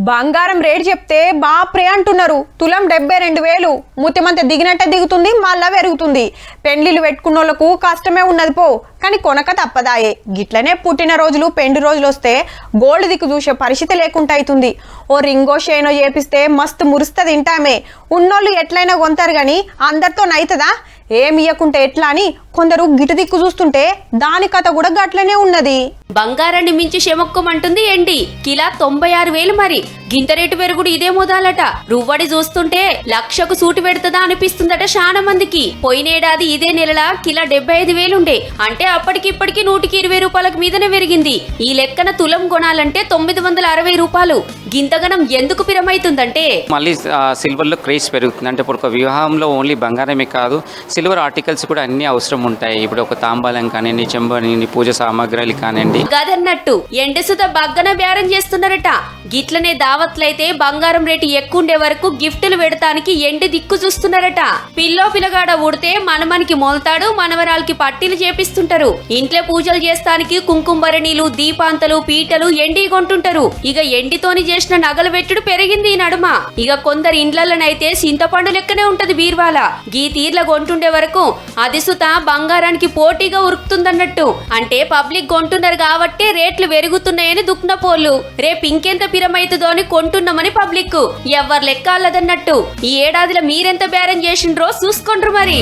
బంగారం రేటు చెప్తే బాప్రే అంటున్నారు. తులం 72,000. ముత్యమంత దిగినట్టే దిగుతుంది, మళ్ళా పెరుగుతుంది. పెండ్లిలు పెట్టుకున్నోళ్లకు కష్టమే ఉన్నది పో, కానీ కొనక తప్పదాయే. గిట్లనే పుట్టిన రోజులు పెండు రోజులు వస్తే గోల్డ్ దిక్కు చూసే పరిస్థితి లేకుండా అవుతుంది. ఓ రింగో షేనో చేపిస్తే మస్తు మురుస్తుంది ఇంటామే. ఉన్నోళ్ళు ఎట్లయినా కొంటారు గాని అందరితో నైతదా? ఏమి ఇయ్యకుంటే ఎట్లా అని కొందరు గిటు దిక్కు చూస్తుంటే దాని కథ కూడా గట్లనే ఉన్నది. బంగారాన్ని మించి శమొక్కమంటుంది ఎండి. కిలా 96,000 మరి. గింత రేటు పెరుగుడు ఇదే మొదలట. రువ్వడి చూస్తుంటే లక్షకు సూటి పెడుతుందా అనిపిస్తుందట చాలా మందికి. పోయినేడాది ఇదే నెలలా కిలా 75,000 ఉండే. అంటే అప్పటికి ఇప్పటికి 120 రూపాయలకు మీదనే పెరిగింది. ఈ లెక్కన తులం కొనాలంటే 960 రూపాయలు. గింతగనం ఎందుకు పిరమైతుందంటే మళ్ళీ సిల్వర్ లో క్రేజ్ పెరుగుతుంది. అంటే ఇప్పుడు ఒక వివాహంలో ఓన్లీ బంగారమే కాదు, సిల్వర్ ఆర్టికల్స్ కూడా అన్ని అవసరం ఉంటాయి. ఇప్పుడు ఒక తాంబాలం కానివ్వండి, చెంబని, పూజ సామాగ్రి కానివ్వండి. గదన్నట్టు ఎండసుత బగ్గన బేరం చేస్తున్నారట. గిట్లనే దావత్లైతే బంగారం రేటు ఎక్కువ ఉండే వరకు గిఫ్టులు పెడతానికి ఎండి దిక్కు చూస్తున్నారట. పిల్లో పిల్లగాడ ఉడితే మనమనికి మొలతాడు, మనవరాలకి పట్టీలు చేపిస్తుంటారు. ఇంట్లో పూజలు చేస్తానికి కుంకుమభరణీలు, దీపాంతలు, పీటలు ఎండి కొంటుంటారు. ఇక ఎండితోని చేసిన నగలు పెట్టుడు పెరిగింది ఈ నడుమ. ఇక కొందరు ఇండ్లలోనైతే చింతపండు లెక్కనే ఉంటది బీర్వాల. గీ తీర్ల కొంటుండే వరకు అదిసుత బంగారానికి పోటీగా ఉరుకుతుందన్నట్టు. అంటే పబ్లిక్ కొంటున్నారు కాబట్టి రేట్లు పెరుగుతున్నాయని దుక్నపోళ్ళు. రేపు ఇంకెంత పిరమైతుందో అని కొంటున్నామని పబ్లిక్. ఎవ్వరు లెక్క అల్లదన్నట్టు. ఈ ఏడాదిలో మీరెంత బేరం చేసిండ్రో చూసుకుండ్రు మరి.